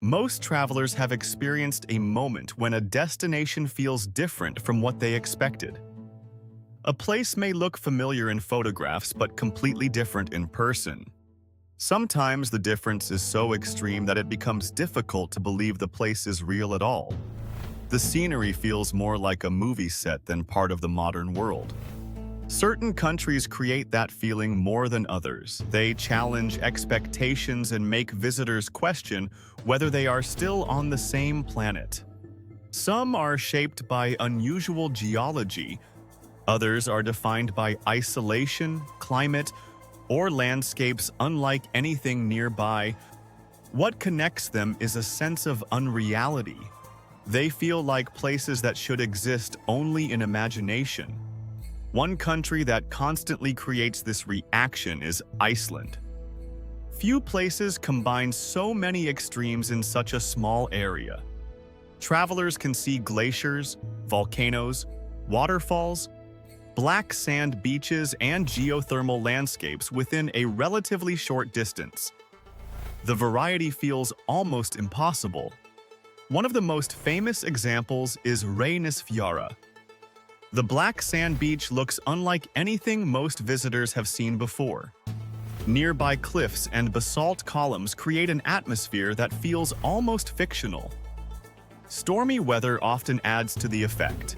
Most travelers have experienced a moment when a destination feels different from what they expected. A place may look familiar in photographs but completely different in person. Sometimes the difference is so extreme that it becomes difficult to believe the place is real at all. The scenery feels more like a movie set than part of the modern world. Certain countries create that feeling more than others. They challenge expectations and make visitors question whether they are still on the same planet. Some are shaped by unusual geology. Others are defined by isolation, climate, or landscapes unlike anything nearby. What connects them is a sense of unreality. They feel like places that should exist only in imagination. One country that constantly creates this reaction is Iceland. Few places combine so many extremes in such a small area. Travelers can see glaciers, volcanoes, waterfalls, black sand beaches, and geothermal landscapes within a relatively short distance. The variety feels almost impossible. One of the most famous examples is Reynisfjara. The black sand beach looks unlike anything most visitors have seen before. Nearby cliffs and basalt columns create an atmosphere that feels almost fictional. Stormy weather often adds to the effect.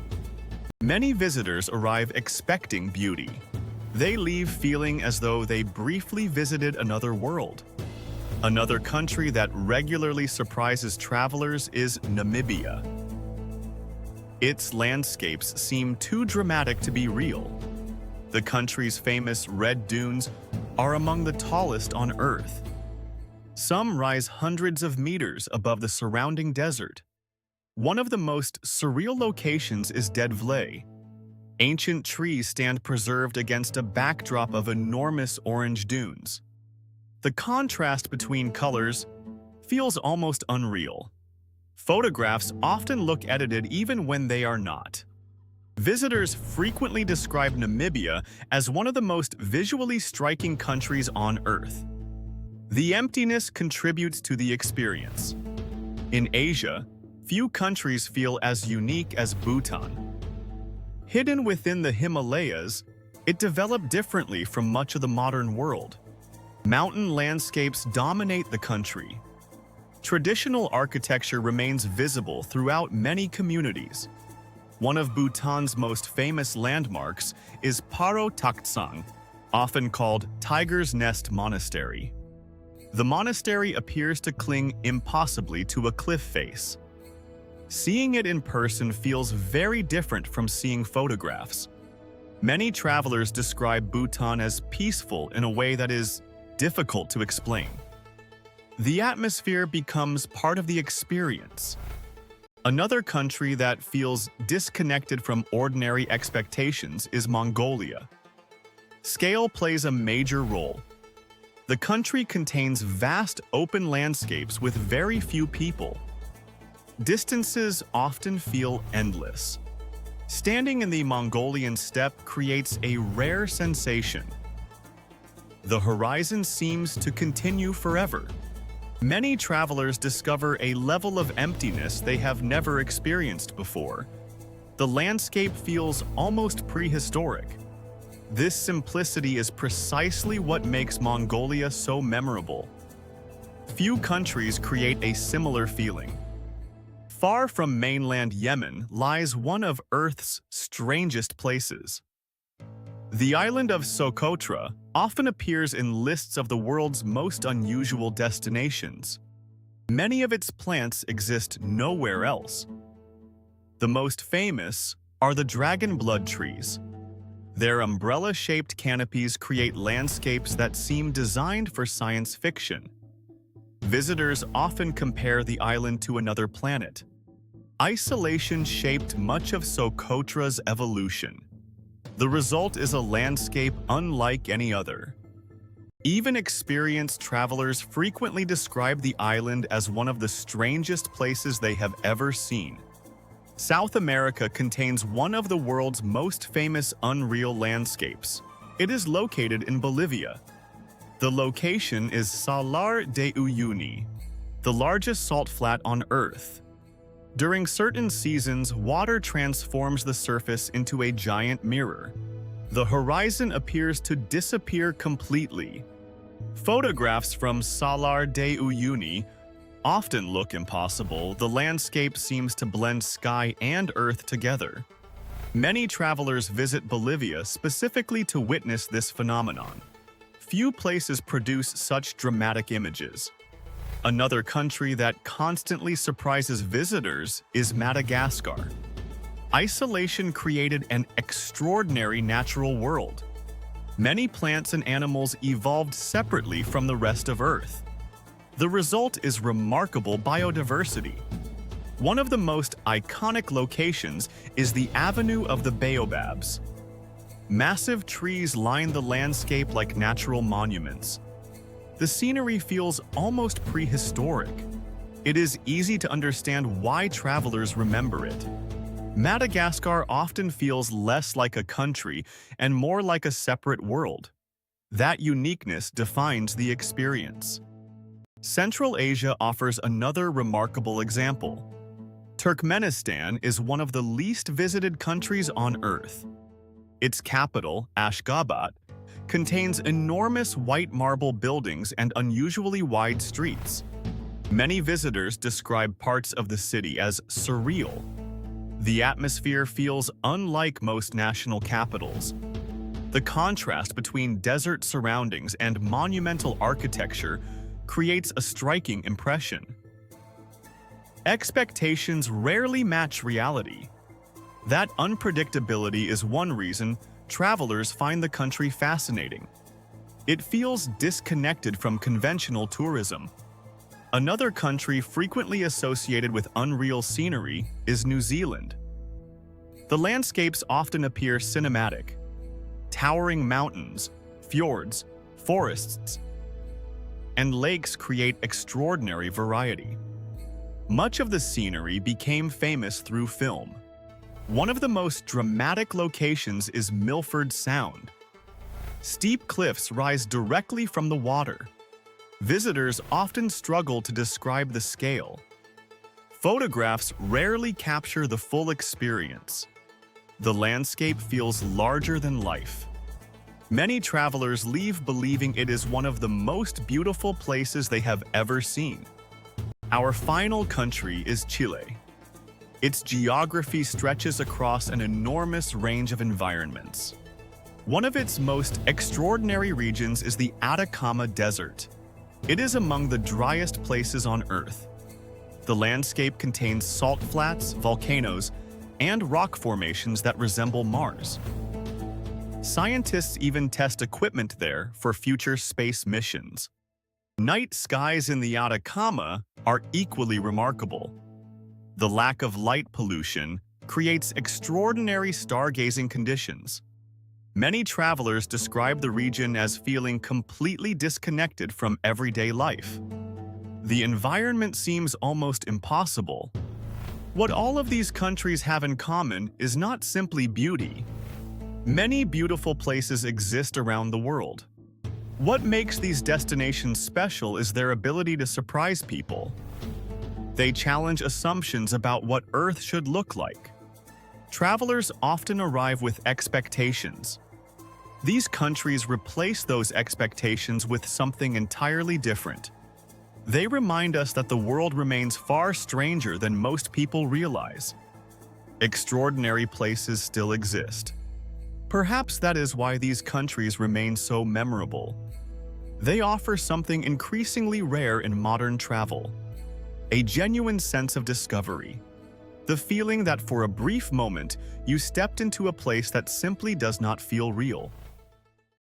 Many visitors arrive expecting beauty. They leave feeling as though they briefly visited another world. Another country that regularly surprises travelers is Namibia. Its landscapes seem too dramatic to be real. The country's famous red dunes are among the tallest on Earth. Some rise hundreds of meters above the surrounding desert. One of the most surreal locations is Dead Vlei. Ancient trees stand preserved against a backdrop of enormous orange dunes. The contrast between colors feels almost unreal. Photographs often look edited even when they are not. Visitors frequently describe Namibia as one of the most visually striking countries on Earth. The emptiness contributes to the experience. In Asia, few countries feel as unique as Bhutan. Hidden within the Himalayas, it developed differently from much of the modern world. Mountain landscapes dominate the country. Traditional architecture remains visible throughout many communities. One of Bhutan's most famous landmarks is Paro Taktsang, often called Tiger's Nest Monastery. The monastery appears to cling impossibly to a cliff face. Seeing it in person feels very different from seeing photographs. Many travelers describe Bhutan as peaceful in a way that is difficult to explain. The atmosphere becomes part of the experience. Another country that feels disconnected from ordinary expectations is Mongolia. Scale plays a major role. The country contains vast open landscapes with very few people. Distances often feel endless. Standing in the Mongolian steppe creates a rare sensation. The horizon seems to continue forever. Many travelers discover a level of emptiness they have never experienced before. The landscape feels almost prehistoric. This simplicity is precisely what makes Mongolia so memorable. Few countries create a similar feeling. Far from mainland Yemen lies one of Earth's strangest places. The island of Socotra often appears in lists of the world's most unusual destinations. Many of its plants exist nowhere else. The most famous are the dragon blood trees. Their umbrella-shaped canopies create landscapes that seem designed for science fiction. Visitors often compare the island to another planet. Isolation shaped much of Socotra's evolution. The result is a landscape unlike any other. Even experienced travelers frequently describe the island as one of the strangest places they have ever seen. South America contains one of the world's most famous unreal landscapes. It is located in Bolivia. The location is Salar de Uyuni. the largest salt flat on Earth. During certain seasons, water transforms the surface into a giant mirror. The horizon appears to disappear completely. Photographs from Salar de Uyuni often look impossible. The landscape seems to blend sky and earth together. Many travelers visit Bolivia specifically to witness this phenomenon. Few places produce such dramatic images. Another country that constantly surprises visitors is Madagascar. Isolation created an extraordinary natural world. Many plants and animals evolved separately from the rest of Earth. The result is remarkable biodiversity. One of the most iconic locations is the Avenue of the Baobabs. Massive trees line the landscape like natural monuments. The scenery feels almost prehistoric. It is easy to understand why travelers remember it. Madagascar often feels less like a country and more like a separate world. That uniqueness defines the experience. Central Asia offers another remarkable example. Turkmenistan is one of the least visited countries on Earth. Its capital, Ashgabat, contains enormous white marble buildings and unusually wide streets. Many visitors describe parts of the city as surreal. The atmosphere feels unlike most national capitals. The contrast between desert surroundings and monumental architecture creates a striking impression. Expectations rarely match reality. That unpredictability is one reason travelers find the country fascinating. It feels disconnected from conventional tourism. Another country frequently associated with unreal scenery is New Zealand. The landscapes often appear cinematic. Towering mountains, fjords, forests, and lakes create extraordinary variety. Much of the scenery became famous through film. One of the most dramatic locations is Milford Sound. Steep cliffs rise directly from the water. Visitors often struggle to describe the scale. Photographs rarely capture the full experience. The landscape feels larger than life. Many travelers leave believing it is one of the most beautiful places they have ever seen. Our final country is Chile. Its geography stretches across an enormous range of environments. One of its most extraordinary regions is the Atacama Desert. It is among the driest places on Earth. The landscape contains salt flats, volcanoes, and rock formations that resemble Mars. Scientists even test equipment there for future space missions. Night skies in the Atacama are equally remarkable. The lack of light pollution creates extraordinary stargazing conditions. Many travelers describe the region as feeling completely disconnected from everyday life. The environment seems almost impossible. What all of these countries have in common is not simply beauty. Many beautiful places exist around the world. What makes these destinations special is their ability to surprise people. They challenge assumptions about what Earth should look like. Travelers often arrive with expectations. These countries replace those expectations with something entirely different. They remind us that the world remains far stranger than most people realize. Extraordinary places still exist. Perhaps that is why these countries remain so memorable. They offer something increasingly rare in modern travel: a genuine sense of discovery. The feeling that for a brief moment, you stepped into a place that simply does not feel real.